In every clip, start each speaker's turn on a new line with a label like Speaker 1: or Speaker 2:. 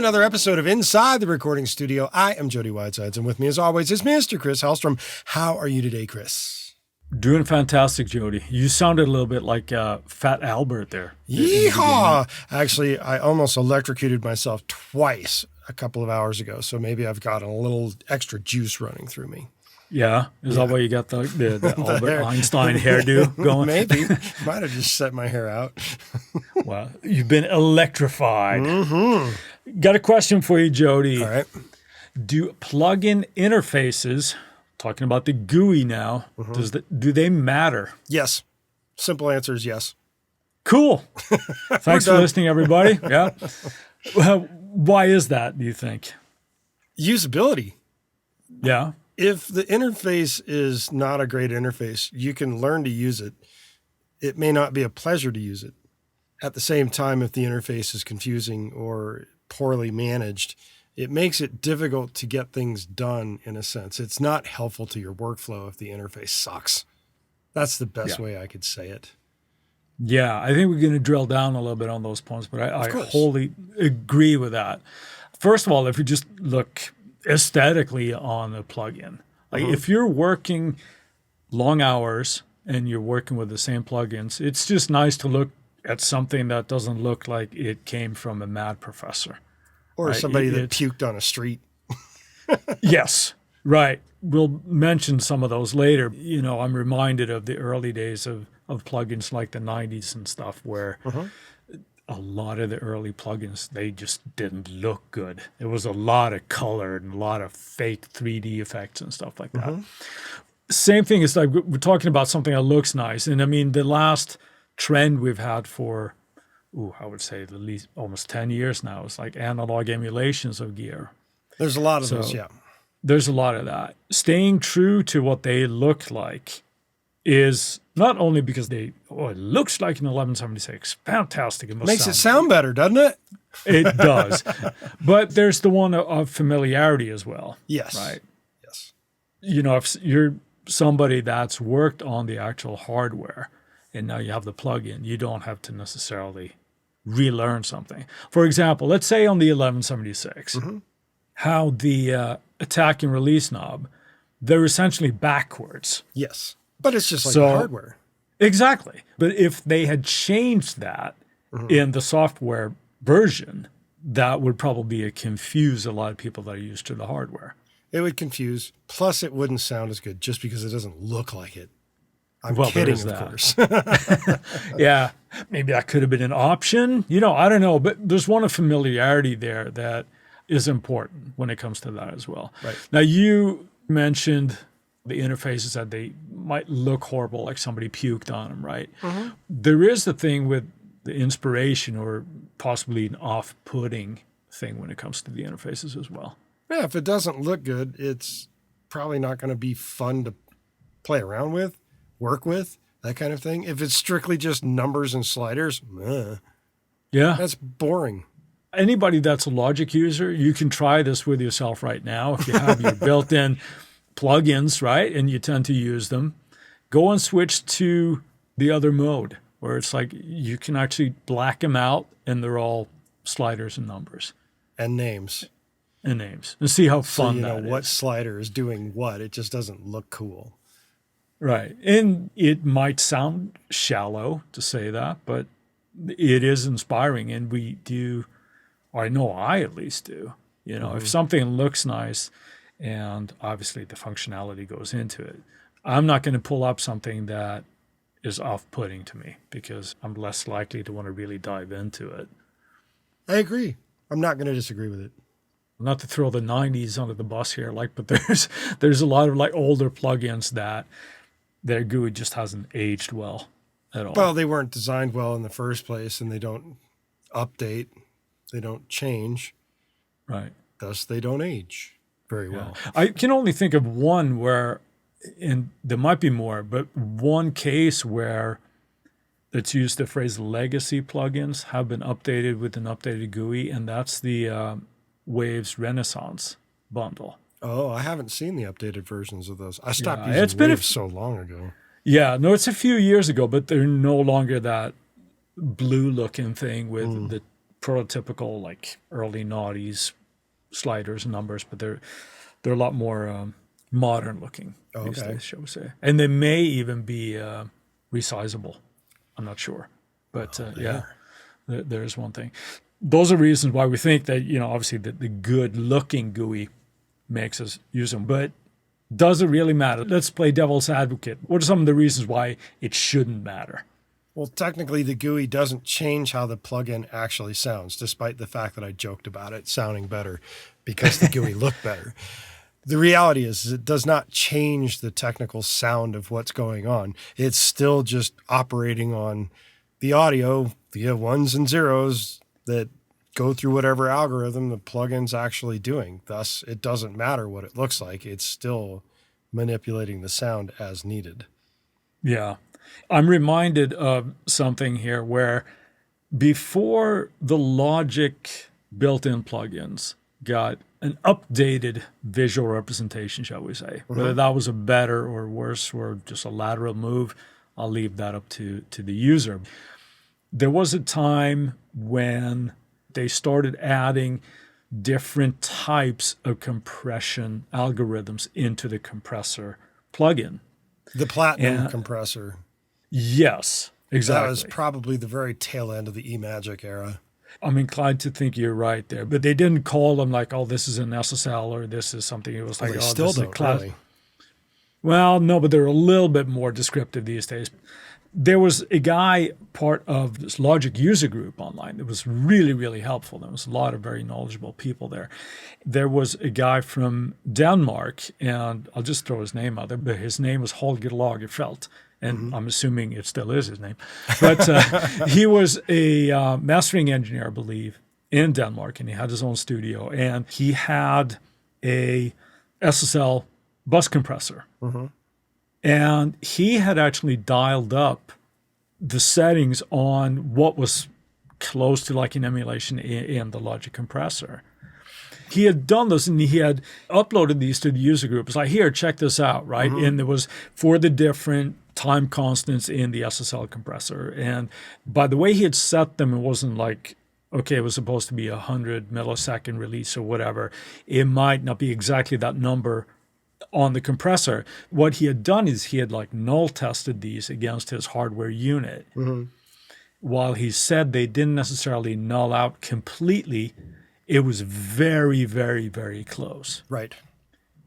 Speaker 1: another episode of Inside the Recording Studio. I am Jody Whitesides, and with me as always is Mr. Chris Hellstrom. How are you today, Chris?
Speaker 2: Doing fantastic, Jody. You sounded a little bit like Fat Albert there.
Speaker 1: Yeehaw! Actually, I almost electrocuted myself twice a couple of hours ago, so maybe I've got a little extra juice running through me.
Speaker 2: Yeah? Is that why you got the Albert Einstein hairdo going?
Speaker 1: Maybe. Might have just set my hair out.
Speaker 2: Well, you've been electrified.
Speaker 1: Mm-hmm.
Speaker 2: Got a question for you, Jody.
Speaker 1: All right.
Speaker 2: Do plugin interfaces, talking about the GUI now, do they matter?
Speaker 1: Yes. Simple answer is yes.
Speaker 2: Cool. Thanks for listening, everybody. Yeah. Well, why is that, do you think?
Speaker 1: Usability.
Speaker 2: Yeah.
Speaker 1: If the interface is not a great interface, you can learn to use it. It may not be a pleasure to use it. At the same time, if the interface is confusing or poorly managed, it makes it difficult to get things done in a sense. It's not helpful to your workflow if the interface sucks. That's the best way I could say it.
Speaker 2: Yeah, I think we're going to drill down a little bit on those points, but I wholly agree with that. First of all, if you just look aesthetically on a plugin, like if you're working long hours and you're working with the same plugins, it's just nice to look at something that doesn't look like it came from a mad professor.
Speaker 1: Or somebody that puked on a street.
Speaker 2: Yes, right. We'll mention some of those later. You know, I'm reminded of the early days of plugins like the 90s and stuff where a lot of the early plugins, they just didn't look good. There was a lot of color and a lot of fake 3D effects and stuff like that. Same thing is like we're talking about something that looks nice. And I mean, the last trend we've had for, I would say at least almost 10 years now is like analog emulations of gear.
Speaker 1: There's a lot of those, yeah.
Speaker 2: There's a lot of that. Staying true to what they look like is not only because it looks like an 1176, fantastic. It
Speaker 1: makes it sound better, doesn't it?
Speaker 2: It does. But there's the one of familiarity as well.
Speaker 1: Yes.
Speaker 2: Right?
Speaker 1: Yes.
Speaker 2: You know, if you're somebody that's worked on the actual hardware and now you have the plugin, you don't have to necessarily relearn something. For example, let's say on the 1176, how the attack and release knob, they're essentially backwards.
Speaker 1: Yes. But it's just like the hardware.
Speaker 2: Exactly. But if they had changed that in the software version, that would probably confuse a lot of people that are used to the hardware.
Speaker 1: It would confuse. Plus, it wouldn't sound as good just because it doesn't look like it. I'm kidding, of course.
Speaker 2: Yeah. Maybe that could have been an option. You know, I don't know. But there's one of familiarity there that is important when it comes to that as well.
Speaker 1: Right.
Speaker 2: Now, you mentioned the interfaces that they might look horrible, like somebody puked on them, right? There is the thing with the inspiration or possibly an off-putting thing when it comes to the interfaces as well.
Speaker 1: Yeah, if it doesn't look good, it's probably not going to be fun to play around with, work with, that kind of thing. If it's strictly just numbers and sliders, that's boring.
Speaker 2: Anybody that's a Logic user, you can try this with yourself right now. If you have your built-in plugins, right, and you tend to use them, go and switch to the other mode where it's like you can actually black them out and they're all sliders and numbers.
Speaker 1: And names.
Speaker 2: And see how fun that is.
Speaker 1: So you know what slider is doing what. It just doesn't look cool.
Speaker 2: Right. And it might sound shallow to say that, but it is inspiring. And we do, or I know I at least do, you know, if something looks nice, and obviously the functionality goes into it, I'm not going to pull up something that is off-putting to me because I'm less likely to want to really dive into it.
Speaker 1: I agree. I'm not going to disagree with it.
Speaker 2: Not to throw the 90s under the bus here, but there's a lot of like older plugins that their GUI just hasn't aged well at all.
Speaker 1: Well, they weren't designed well in the first place, and they don't update, they don't change.
Speaker 2: Right.
Speaker 1: Thus, they don't age very well.
Speaker 2: I can only think of one where, and there might be more, but one case where it's used the phrase legacy plugins have been updated with an updated GUI, and that's the Waves Renaissance bundle.
Speaker 1: Oh, I haven't seen the updated versions of those. I stopped using Waves so long ago.
Speaker 2: Yeah, no, it's a few years ago, but they're no longer that blue-looking thing with the prototypical like early noughties sliders and numbers, but they're a lot more modern looking these days, shall we say. And they may even be resizable. I'm not sure. But there's one thing. Those are reasons why we think that, obviously the good looking GUI makes us use them. But does it really matter? Let's play devil's advocate. What are some of the reasons why it shouldn't matter?
Speaker 1: Well, technically, the GUI doesn't change how the plugin actually sounds, despite the fact that I joked about it sounding better because the GUI looked better. The reality is it does not change the technical sound of what's going on. It's still just operating on the audio via ones and zeros that go through whatever algorithm the plugin's actually doing. Thus, it doesn't matter what it looks like. It's still manipulating the sound as needed.
Speaker 2: Yeah. I'm reminded of something here where before the Logic built-in plugins got an updated visual representation, shall we say, whether that was a better or worse or just a lateral move, I'll leave that up to the user. There was a time when they started adding different types of compression algorithms into the compressor plugin.
Speaker 1: The Platinum compressor.
Speaker 2: Yes, exactly.
Speaker 1: That was probably the very tail end of the Imagic era.
Speaker 2: I'm inclined to think you're right there, but they didn't call them like, oh, this is an SSL or this is something. It was like,
Speaker 1: they
Speaker 2: oh,
Speaker 1: still
Speaker 2: this is a
Speaker 1: don't
Speaker 2: class.
Speaker 1: really.
Speaker 2: Well, no, but they're a little bit more descriptive these days. There was a guy, part of this Logic user group online, that was really, really helpful. There was a lot of very knowledgeable people there. There was a guy from Denmark, and I'll just throw his name out there, but his name was Holger Lagerfeldt, and I'm assuming it still is his name. But he was a mastering engineer, I believe, in Denmark, and he had his own studio, and he had a SSL bus compressor. And he had actually dialed up the settings on what was close to like an emulation in the Logic compressor. He had done this and he had uploaded these to the user group. It's like, here, check this out, right? And there was for the different time constants in the SSL compressor. And by the way he had set them, it wasn't like, okay, it was supposed to be 100 millisecond release or whatever. It might not be exactly that number on the compressor. What he had done is he had like null tested these against his hardware unit. While he said they didn't necessarily null out completely, it was very, very, very close.
Speaker 1: Right.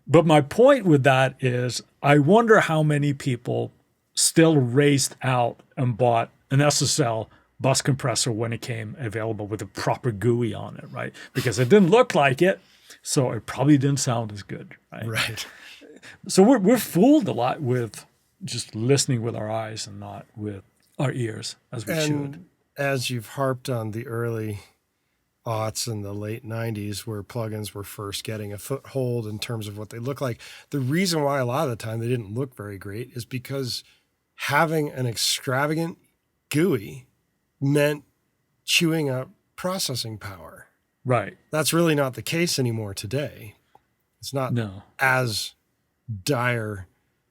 Speaker 2: But my point with that is I wonder how many people still raced out and bought an SSL bus compressor when it came available with a proper GUI on it, right? Because it didn't look like it, so it probably didn't sound as good, right?
Speaker 1: Right.
Speaker 2: So we're fooled a lot with just listening with our eyes and not with our ears, as we should.
Speaker 1: As you've harped on the early aughts and the late 90s where plugins were first getting a foothold in terms of what they look like, the reason why a lot of the time they didn't look very great is because having an extravagant GUI meant chewing up processing power.
Speaker 2: Right.
Speaker 1: That's really not the case anymore today. It's not as dire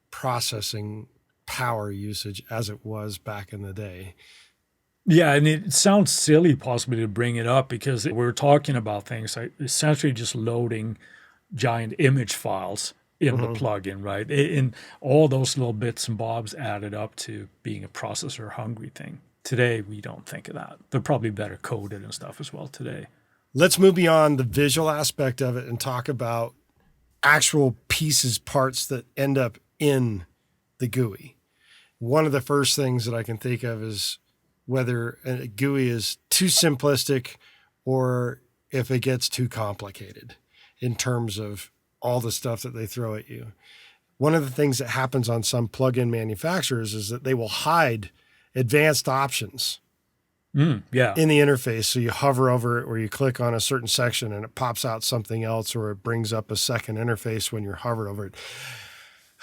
Speaker 1: processing power usage as it was back in the day.
Speaker 2: Yeah, and it sounds silly possibly to bring it up because we're talking about things like essentially just loading giant image files in the plugin, right? And all those little bits and bobs added up to being a processor hungry thing. Today, we don't think of that. They're probably better coded and stuff as well today.
Speaker 1: Let's move beyond the visual aspect of it and talk about actual pieces, parts that end up in the GUI. One of the first things that I can think of is whether a GUI is too simplistic or if it gets too complicated in terms of all the stuff that they throw at you. One of the things that happens on some plugin manufacturers is that they will hide advanced options in the interface. So you hover over it or you click on a certain section and it pops out something else, or it brings up a second interface when you're hovered over it.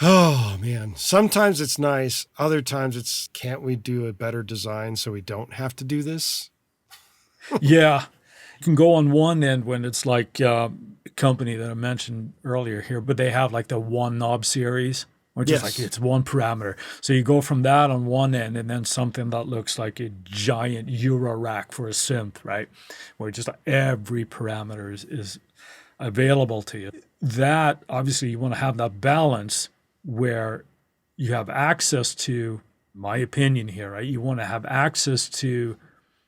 Speaker 1: Oh man, sometimes it's nice. Other times it's, can't we do a better design so we don't have to do this?
Speaker 2: Yeah. You can go on one end when it's like a company that I mentioned earlier here, but they have like the one knob series. or just like it's one parameter. So you go from that on one end and then something that looks like a giant Euro rack for a synth, right? Where just every parameter is available to you. That, obviously, you want to have that balance where you have access to, my opinion here, right? You want to have access to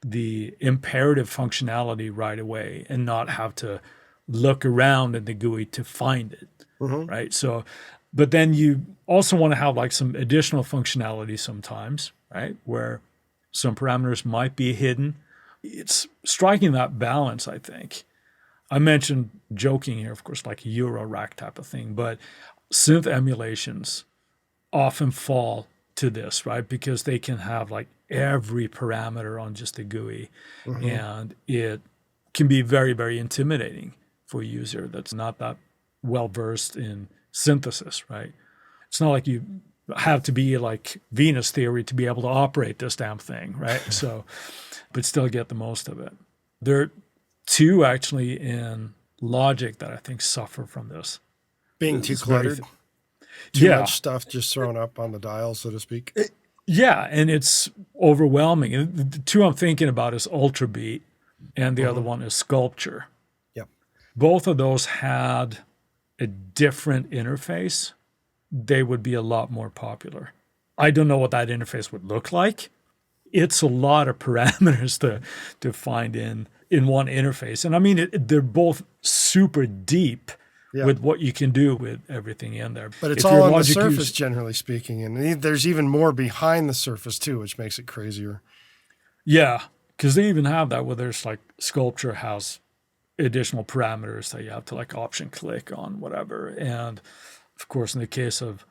Speaker 2: the imperative functionality right away and not have to look around in the GUI to find it, right? So, but then you also want to have like some additional functionality sometimes, right? Where some parameters might be hidden. It's striking that balance, I think. I mentioned joking here, of course, like a Euro rack type of thing, but synth emulations often fall to this, right? Because they can have like every parameter on just the GUI, and it can be very, very intimidating for a user that's not that well versed in synthesis, right? It's not like you have to be like Venus theory to be able to operate this damn thing, right? So, but still get the most of it. There are two actually in Logic that I think suffer from this.
Speaker 1: Being too cluttered. Too much stuff just thrown up on the dial, so to speak.
Speaker 2: Yeah, and it's overwhelming. And the two I'm thinking about is Ultrabeat, and the other one is Sculpture.
Speaker 1: Yep.
Speaker 2: Both of those had a different interface. They would be a lot more popular. I don't know what that interface would look like. It's a lot of parameters to find in one interface. And I mean, they're both super deep with what you can do with everything in there.
Speaker 1: But it's all on the surface, generally speaking. And there's even more behind the surface, too, which makes it crazier.
Speaker 2: Yeah, because they even have that where there's like Sculpture has additional parameters that you have to like option click on, whatever. And of course, in the case of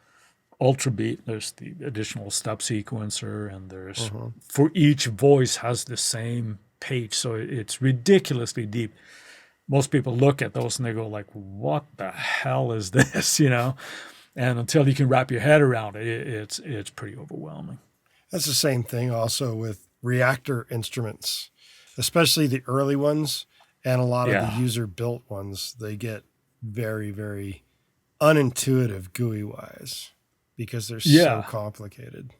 Speaker 2: Ultrabeat, there's the additional step sequencer, and there's for each voice has the same page. So it's ridiculously deep. Most people look at those and they go like, what the hell is this, you know? And until you can wrap your head around it, it's pretty overwhelming.
Speaker 1: That's the same thing also with reactor instruments, especially the early ones and a lot of the user-built ones. They get very, very unintuitive GUI-wise because they're so complicated.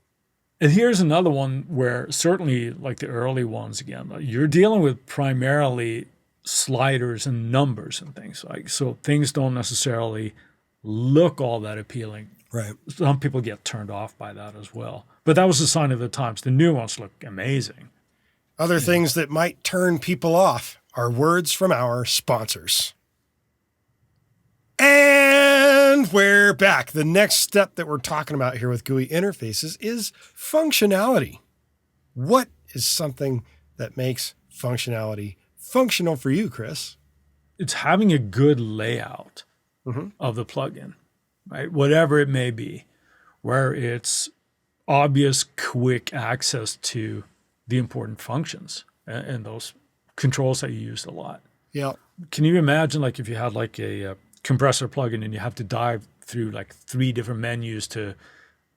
Speaker 2: And here's another one where certainly like the early ones, again, you're dealing with primarily sliders and numbers and things like, so things don't necessarily look all that appealing.
Speaker 1: Right.
Speaker 2: Some people get turned off by that as well. But that was a sign of the times. The new ones look amazing.
Speaker 1: Other things that might turn people off are words from our sponsors. And we're back. The next step that we're talking about here with GUI interfaces is functionality. What is something that makes functionality functional for you, Chris?
Speaker 2: It's having a good layout of the plugin, right? Whatever it may be, where it's obvious, quick access to the important functions and those controls that you use a lot.
Speaker 1: Yeah.
Speaker 2: Can you imagine like if you had like a compressor plugin and you have to dive through like 3 different menus to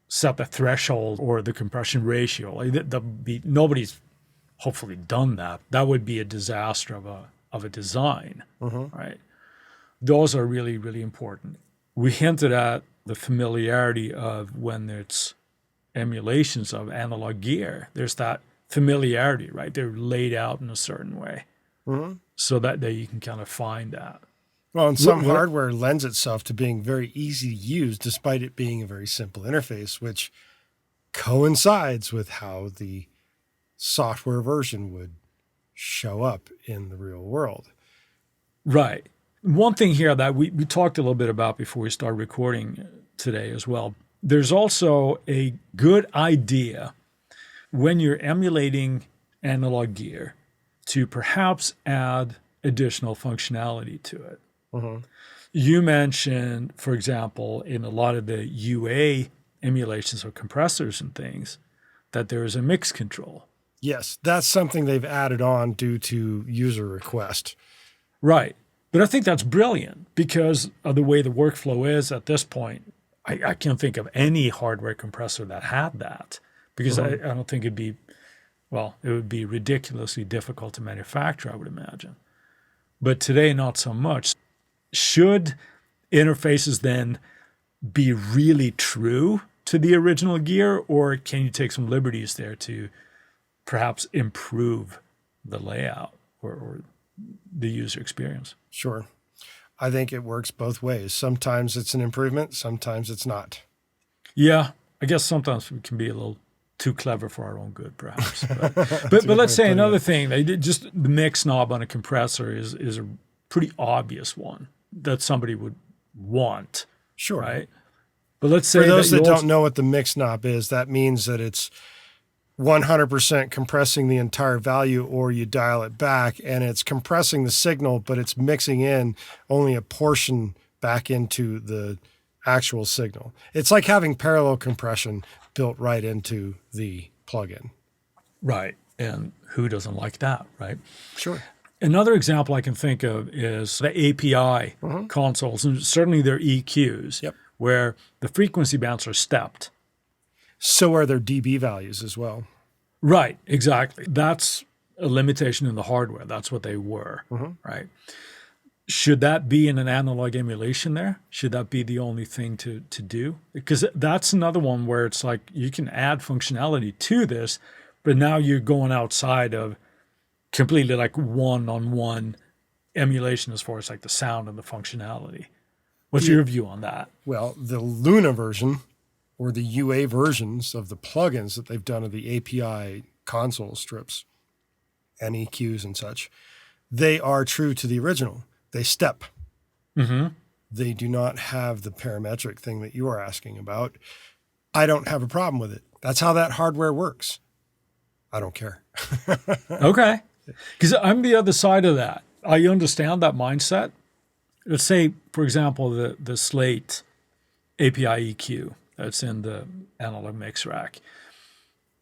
Speaker 2: set the threshold or the compression ratio? Like nobody's hopefully done that. That would be a disaster of a design, right? Those are really, really important. We hinted at the familiarity of when it's emulations of analog gear. There's that familiarity, right? They're laid out in a certain way so that you can kind of find that.
Speaker 1: Well, and some hardware lends itself to being very easy to use despite it being a very simple interface, which coincides with how the software version would show up in the real world.
Speaker 2: Right. One thing here that we talked a little bit about before we started recording today as well, there's also a good idea when you're emulating analog gear to perhaps add additional functionality to it. You mentioned, for example, in a lot of the UA emulations of compressors and things, that there is a mix control.
Speaker 1: Yes, that's something they've added on due to user request.
Speaker 2: Right. But I think that's brilliant because of the way the workflow is at this point. I can't think of any hardware compressor that had that because I don't think it would be ridiculously difficult to manufacture, I would imagine. But today, not so much. Should interfaces then be really true to the original gear, or can you take some liberties there to perhaps improve the layout or the user experience?
Speaker 1: Sure. I think it works both ways. Sometimes it's an improvement, sometimes it's not.
Speaker 2: Yeah, I guess sometimes we can be a little too clever for our own good, perhaps. But let's say another thing, they did just the mix knob on a compressor is a pretty obvious one that somebody would want.
Speaker 1: Sure.
Speaker 2: Right? But let's say
Speaker 1: for those that don't know what the mix knob is, that means that it's 100% compressing the entire value, or you dial it back and it's compressing the signal, but it's mixing in only a portion back into the actual signal. It's like having parallel compression built right into the plugin.
Speaker 2: Right. And who doesn't like that, right?
Speaker 1: Sure.
Speaker 2: Another example I can think of is the API consoles, and certainly their EQs, where the frequency bands are stepped.
Speaker 1: So are their dB values as well.
Speaker 2: Right, exactly. That's a limitation in the hardware. That's what they were, right? Should that be in an analog emulation there? Should that be the only thing to do? Because that's another one where it's like you can add functionality to this, but now you're going outside of completely like one-on-one emulation as far as like the sound and the functionality. What's your view on that?
Speaker 1: Well, the Luna version or the UA versions of the plugins that they've done of the API console strips and EQs and such, they are true to the original. They step. They do not have the parametric thing that you are asking about. I don't have a problem with it. That's how that hardware works. I don't care.
Speaker 2: Okay. Because I'm the other side of that. I understand that mindset. Let's say, for example, the Slate API EQ that's in the analog mix rack.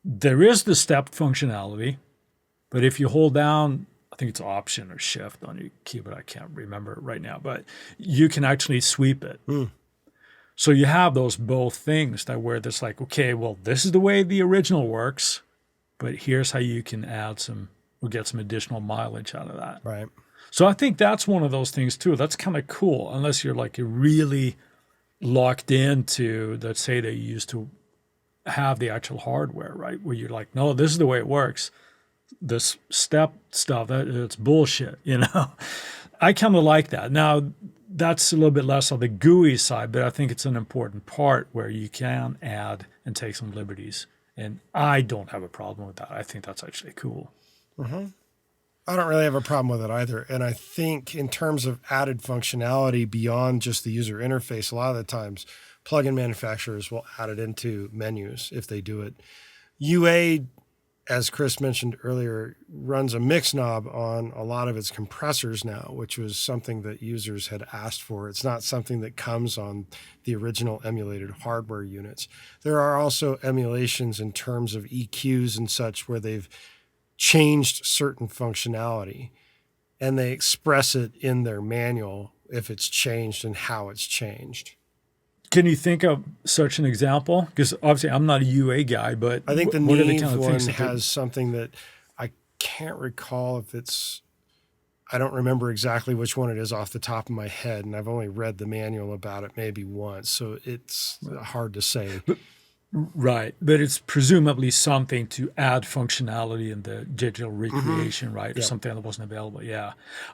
Speaker 2: There is the stepped functionality, but if you hold down, I think it's Option or Shift on your keyboard, I can't remember it right now, but you can actually sweep it. So you have those both things that where it's like, okay, well, this is the way the original works, but here's how you can add some or get some additional mileage out of that.
Speaker 1: Right.
Speaker 2: So I think that's one of those things too. That's kind of cool, unless you're really locked into, let's say they used to have the actual hardware, right? Where you're like, no, this is the way it works. This step stuff, it's bullshit, you know? I kind of like that. Now, that's a little bit less on the GUI side, but I think it's an important part where you can add and take some liberties. And I don't have a problem with that. I think that's actually cool.
Speaker 1: I don't really have a problem with it either. And I think in terms of added functionality beyond just the user interface, a lot of the times plugin manufacturers will add it into menus if they do it. UA, as Chris mentioned earlier, runs a mix knob on a lot of its compressors now, which was something that users had asked for. It's not something that comes on the original emulated hardware units. There are also emulations in terms of EQs and such where they've changed certain functionality and they express it in their manual if it's changed and how it's changed.
Speaker 2: Can you think of such an example? Because obviously I'm not a UA guy, but
Speaker 1: I think the Neve one has something that I can't recall if it's, I don't remember exactly which one it is off the top of my head, and I've only read the manual about it maybe once, so it's hard to say.
Speaker 2: Right, but it's presumably something to add functionality in the digital recreation, right? Or something that wasn't available, yeah.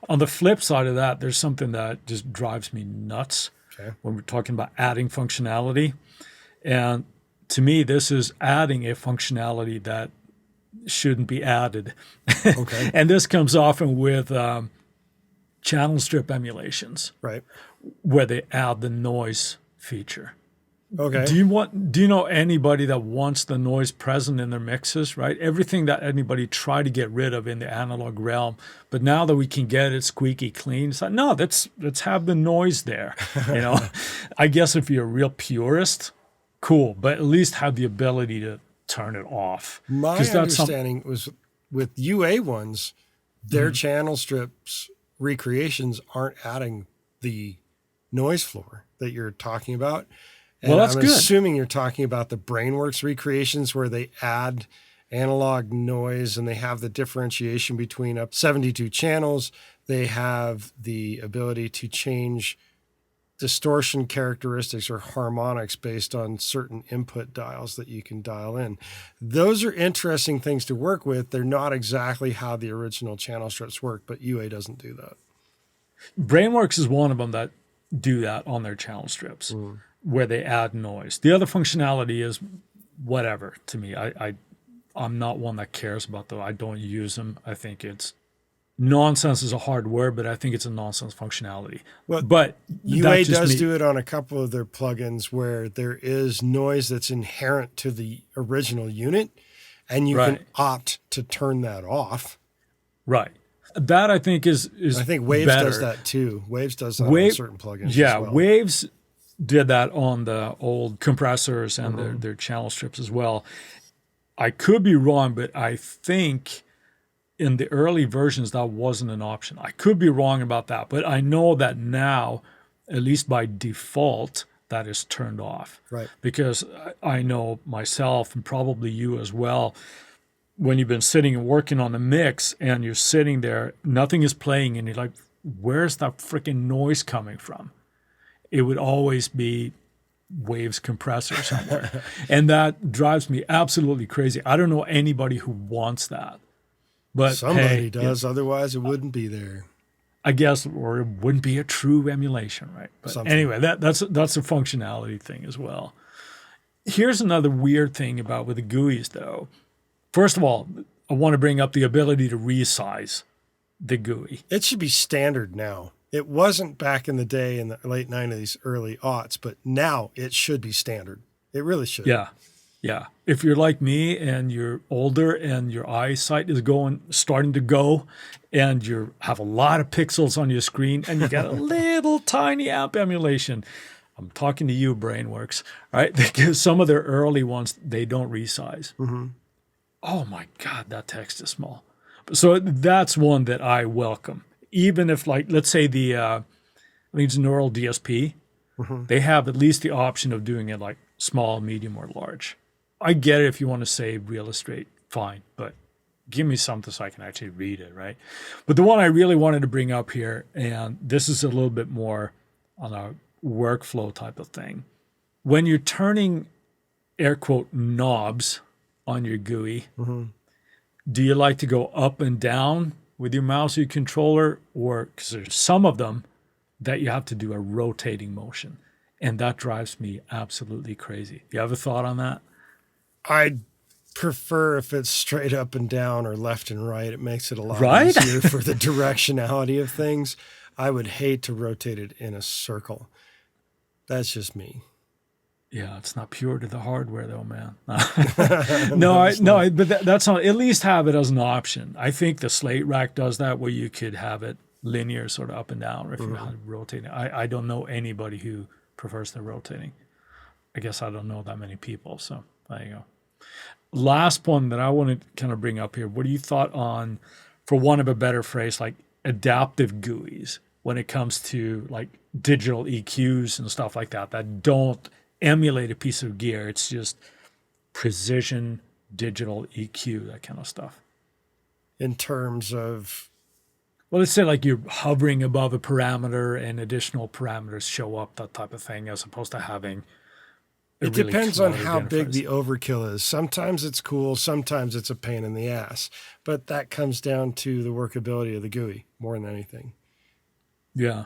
Speaker 2: On the flip side of that, there's something that just drives me nuts when we're talking about adding functionality. And to me, this is adding a functionality that shouldn't be added. And this comes often with channel strip emulations,
Speaker 1: right,
Speaker 2: where they add the noise feature.
Speaker 1: Okay.
Speaker 2: Do you know anybody that wants the noise present in their mixes, right? Everything that anybody tried to get rid of in the analog realm, but now that we can get it squeaky clean, it's like, no, let's have the noise there. You know, I guess if you're a real purist, cool, but at least have the ability to turn it off.
Speaker 1: My understanding was with UA ones, their channel strips recreations aren't adding the noise floor that you're talking about. And
Speaker 2: well, that's
Speaker 1: I'm
Speaker 2: good.
Speaker 1: assuming you're talking about the Brainworks recreations where they add analog noise and they have the differentiation between up 72 channels. They have the ability to change distortion characteristics or harmonics based on certain input dials that you can dial in. Those are interesting things to work with. They're not exactly how the original channel strips work, but UA doesn't do that.
Speaker 2: Brainworks is one of them that do that on their channel strips, where they add noise. The other functionality is whatever to me. I'm not one that cares about them. I don't use them. I think it's nonsense is a hard word, but I think it's a nonsense functionality.
Speaker 1: Well,
Speaker 2: but
Speaker 1: UA does do it on a couple of their plugins where there is noise that's inherent to the original unit, and you can opt to turn that off.
Speaker 2: Right. That I think is
Speaker 1: I think Waves
Speaker 2: better.
Speaker 1: does that too. Waves does that on certain plugins.
Speaker 2: Yeah,
Speaker 1: as well.
Speaker 2: Waves did that on the old compressors and their channel strips as well. I could be wrong, but I think in the early versions that wasn't an option. I could be wrong about that, but I know that now, at least by default, that is turned off.
Speaker 1: Right.
Speaker 2: Because I know myself and probably you as well, when you've been sitting and working on the mix and you're sitting there, nothing is playing and you're like, where's that freaking noise coming from? It would always be Waves compressor somewhere. And that drives me absolutely crazy. I don't know anybody who wants that. But
Speaker 1: somebody does, otherwise it wouldn't be there.
Speaker 2: I guess, or it wouldn't be a true emulation, right? But anyway, that's a functionality thing as well. Here's another weird thing about with the GUIs, though. First of all, I want to bring up the ability to resize the GUI.
Speaker 1: It should be standard now. It wasn't back in the day in the late 90s, early aughts, but now it should be standard. It really should.
Speaker 2: Yeah. Yeah. If you're like me and you're older and your eyesight is starting to go and you have a lot of pixels on your screen and you got a little tiny amp emulation, I'm talking to you, Brainworks, right? Because some of their early ones, they don't resize. Oh my God, that text is small. So that's one that I welcome. Even if, like, let's say I think it's Neural DSP, they have at least the option of doing it like small, medium, or large. I get it if you want to save real estate, fine, but give me something so I can actually read it, right? But the one I really wanted to bring up here, and this is a little bit more on a workflow type of thing. When you're turning, air quote, knobs on your GUI, do you like to go up and down with your mouse or your controller? Or, because there's some of them that you have to do a rotating motion, and that drives me absolutely crazy. You have a thought on that?
Speaker 1: I'd prefer if it's straight up and down or left and right. It makes it a lot easier for the directionality of things. I would hate to rotate it in a circle. That's just me.
Speaker 2: Yeah, it's not pure to the hardware, though, man. But that's not. At least have it as an option. I think the Slate rack does that, where you could have it linear, sort of up and down, or if you have rotating. I don't know anybody who prefers the rotating. I guess I don't know that many people. So there you go. Last one that I want to kind of bring up here. What do you thought on, for want of a better phrase, like adaptive GUIs when it comes to like digital EQs and stuff like that don't emulate a piece of gear? It's just precision digital EQ, that kind of stuff.
Speaker 1: In terms of,
Speaker 2: well, let's say like you're hovering above a parameter and additional parameters show up, that type of thing, as opposed to having
Speaker 1: it really depends on how big the overkill is. Sometimes it's cool, sometimes it's a pain in the ass, but that comes down to the workability of the GUI more than anything.
Speaker 2: Yeah.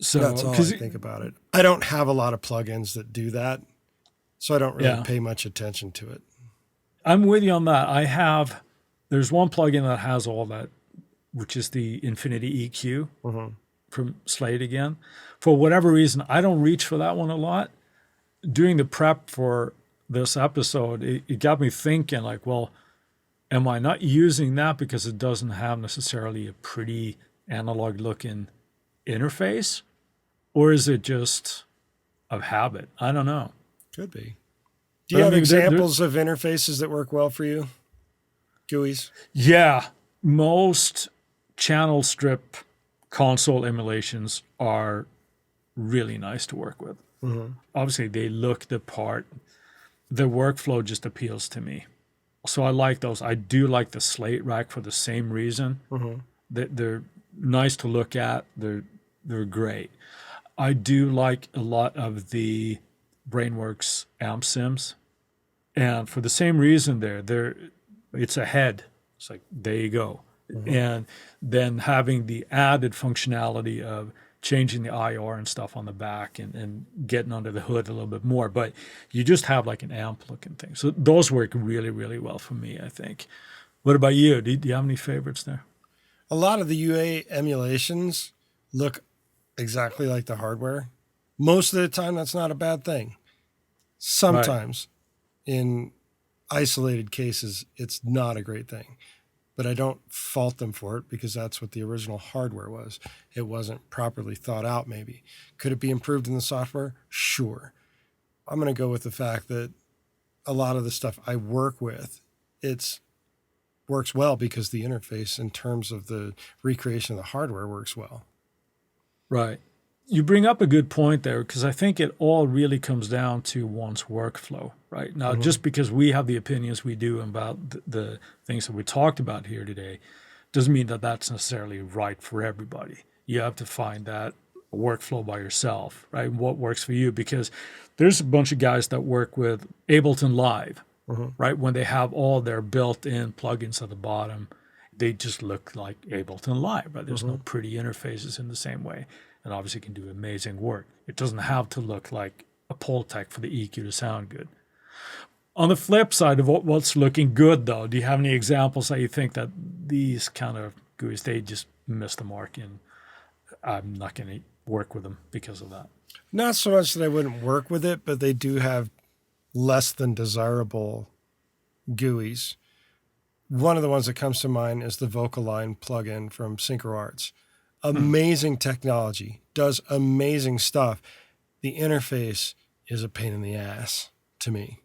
Speaker 2: So
Speaker 1: that's all I think about it. I don't have a lot of plugins that do that, so I don't really pay much attention to it.
Speaker 2: I'm with you on that. There's one plugin that has all that, which is the Infinity EQ from Slate again. For whatever reason, I don't reach for that one a lot. Doing the prep for this episode, it got me thinking, like, well, am I not using that because it doesn't have necessarily a pretty analog looking interface, or is it just a habit? I don't know.
Speaker 1: Could be. Do you have examples of interfaces that work well for you? GUIs? Yeah.
Speaker 2: Most channel strip console emulations are really nice to work with. Obviously, they look the part. The workflow just appeals to me. So I like those. I do like the Slate rack for the same reason. They're nice to look at. They're great. I do like a lot of the Brainworks amp sims. And for the same reason it's a head. It's like, there you go. And then having the added functionality of changing the IR and stuff on the back and getting under the hood a little bit more. But you just have like an amp looking thing. So those work really, really well for me, I think. What about you? Do you have any favorites there?
Speaker 1: A lot of the UA emulations look exactly like the hardware. Most of the time, that's not a bad thing. Sometimes, in isolated cases, it's not a great thing. But I don't fault them for it because that's what the original hardware was. It wasn't properly thought out, maybe. Could it be improved in the software? Sure. I'm going to go with the fact that a lot of the stuff I work with, works well because the interface in terms of the recreation of the hardware works well.
Speaker 2: Right. You bring up a good point there because I think it all really comes down to one's workflow, right? Now, just because we have the opinions we do about the things that we talked about here today doesn't mean that that's necessarily right for everybody. You have to find that workflow by yourself, right? What works for you, because there's a bunch of guys that work with Ableton Live, right? When they have all their built-in plugins at the bottom, they just look like Ableton Live, right? There's no pretty interfaces in the same way. And obviously can do amazing work. It doesn't have to look like a Pultec for the EQ to sound good. On the flip side of what's looking good, though, do you have any examples that you think that these kind of GUIs, they just missed the mark and I'm not going to work with them because of that?
Speaker 1: Not so much that I wouldn't work with it, but they do have less than desirable GUIs. One of the ones that comes to mind is the Vocal Line plugin from SynchroArts. Amazing technology, does amazing stuff. The interface is a pain in the ass to me.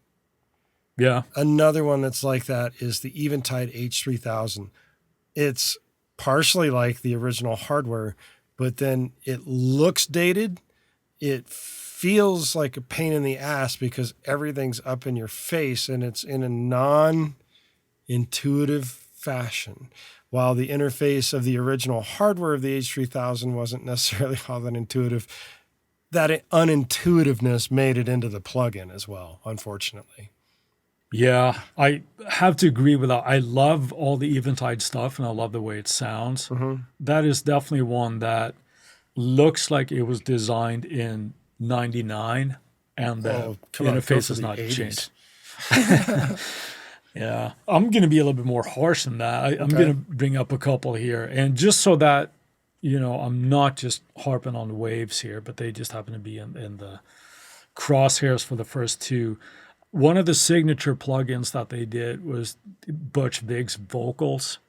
Speaker 2: Yeah.
Speaker 1: Another one that's like that is the Eventide H3000. It's partially like the original hardware, but then it looks dated. It feels like a pain in the ass because everything's up in your face and it's in a non-intuitive fashion. While the interface of the original hardware of the H3000 wasn't necessarily all that intuitive, that unintuitiveness made it into the plugin as well, unfortunately.
Speaker 2: Yeah, I have to agree with that. I love all the Eventide stuff, and I love the way it sounds. That is definitely one that looks like it was designed in '99, and the interface has not changed. Yeah, I'm going to be a little bit more harsh than that. I'm going to bring up a couple here. And just so that, I'm not just harping on the waves here, but they just happen to be in the crosshairs for the first two. One of the signature plugins that they did was Butch Vig's vocals.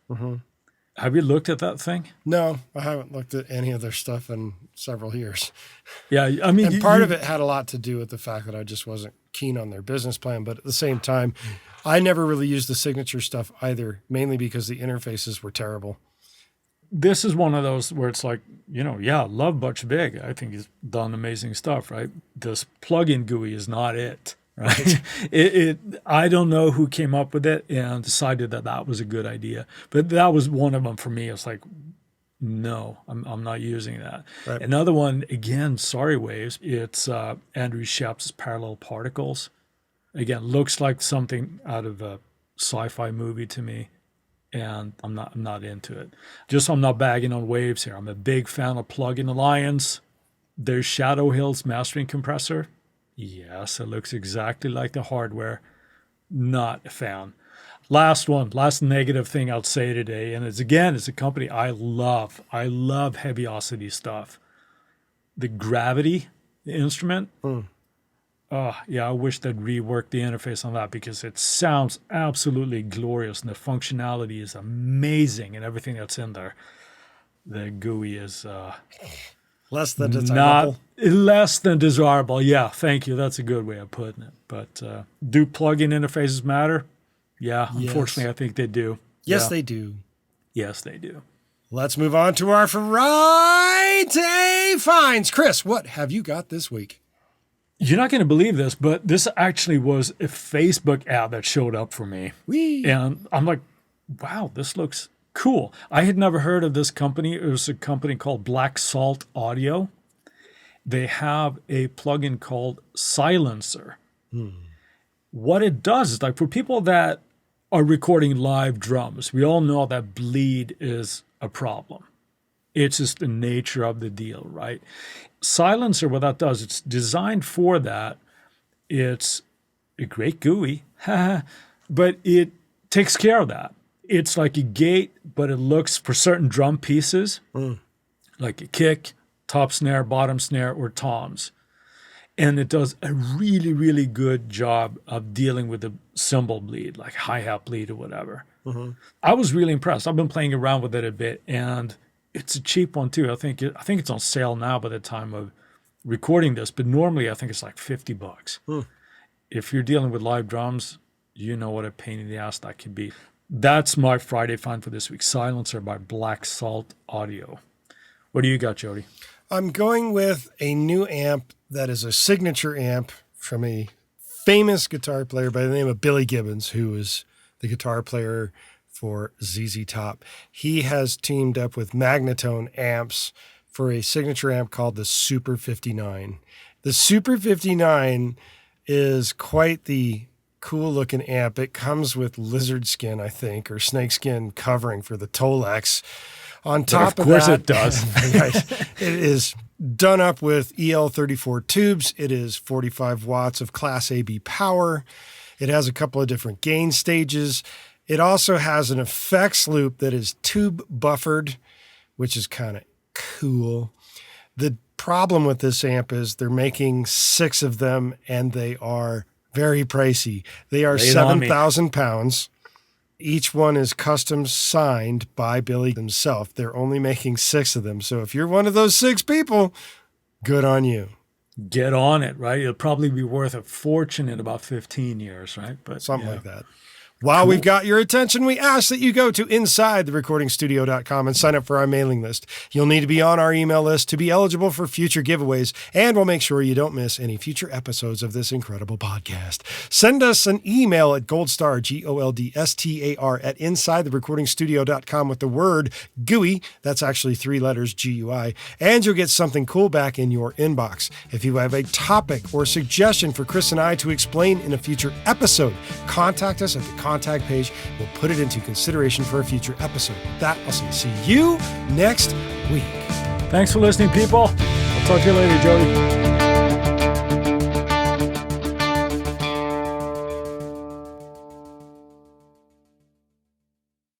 Speaker 2: Have you looked at that thing?
Speaker 1: No, I haven't looked at any of their stuff in several years.
Speaker 2: Yeah, I mean...
Speaker 1: And part of it had a lot to do with the fact that I just wasn't keen on their business plan, but at the same time, I never really used the signature stuff either, mainly because the interfaces were terrible.
Speaker 2: This is one of those where it's like, love Butch Vig. I think he's done amazing stuff, right? This plugin GUI is not it, right? I don't know who came up with it and decided that was a good idea. But that was one of them for me. It's like, no, I'm not using that. Right. Another one, again, sorry waves, it's Andrew Shep's Parallel Particles. Again, looks like something out of a sci-fi movie to me, and I'm not into it. Just so I'm not bagging on waves here. I'm a big fan of Plugin Alliance. There's Shadow Hill's mastering compressor. Yes, it looks exactly like the hardware. Not a fan. Last negative thing I'll say today, and it's a company I love. I love Heaviosity stuff. The Gravity instrument. I wish they'd rework the interface on that because it sounds absolutely glorious and the functionality is amazing and everything that's in there. The GUI is
Speaker 1: less than desirable.
Speaker 2: Less than desirable. Yeah, thank you. That's a good way of putting it. But do plugin interfaces matter? Yeah, unfortunately, I think they do.
Speaker 1: Yes, they do.
Speaker 2: Yes, they do.
Speaker 1: Let's move on to our Friday finds. Chris, what have you got this week?
Speaker 2: You're not going to believe this, but this actually was a Facebook ad that showed up for me. And I'm like, wow, this looks cool. I had never heard of this company. It was a company called Black Salt Audio. they have a plugin called Silencer. What it does is, like, for people that are recording live drums, we all know that bleed is a problem. It's just the nature of the deal, right? Silencer, what that does, it's designed for that. It's a great GUI, but it takes care of that. It's like a gate, but it looks for certain drum pieces, like a kick, top snare, bottom snare, or toms. And it does a really, really good job of dealing with the cymbal bleed, like hi-hat bleed or whatever. I was really impressed. I've been playing around with it a bit, and it's a cheap one too. I think it's on sale now by the time of recording this, but normally I think it's like $50. If you're dealing with live drums, you know what a pain in the ass that can be. That's my Friday find for this week. Silencer by Black Salt Audio. What do you got, Jody?
Speaker 1: I'm going with a new amp that is a signature amp from a famous guitar player by the name of Billy Gibbons, who is the guitar player for ZZ Top. He has teamed up with Magnatone amps for a signature amp called the Super 59. The Super 59 is quite the cool looking amp. It comes with lizard skin, I think, or snake skin covering for the Tolex. On top of that,
Speaker 2: course it does.
Speaker 1: Right, it is done up with EL34 tubes. It is 45 watts of Class AB power. It has a couple of different gain stages. It also has an effects loop that is tube buffered, which is kind of cool. The problem with this amp is they're making 6 of them, and they are very pricey. They are 7,000 pounds. Each one is custom signed by Billy himself. They're only making 6 of them. So if you're one of those 6 people, good on you.
Speaker 2: Get on it, right? It'll probably be worth a fortune in about 15 years, right? But
Speaker 1: something like that. While we've got your attention, we ask that you go to InsideTheRecordingStudio.com and sign up for our mailing list. You'll need to be on our email list to be eligible for future giveaways, and we'll make sure you don't miss any future episodes of this incredible podcast. Send us an email at goldstar, GOLDSTAR, at InsideTheRecordingStudio.com with the word GUI. That's actually 3 letters, GUI, and you'll get something cool back in your inbox. If you have a topic or suggestion for Chris and I to explain in a future episode, contact us at the contact page. We'll put it into consideration for a future episode. With that, I'll see you next week.
Speaker 2: Thanks for listening, people. I'll talk to you later, Jody.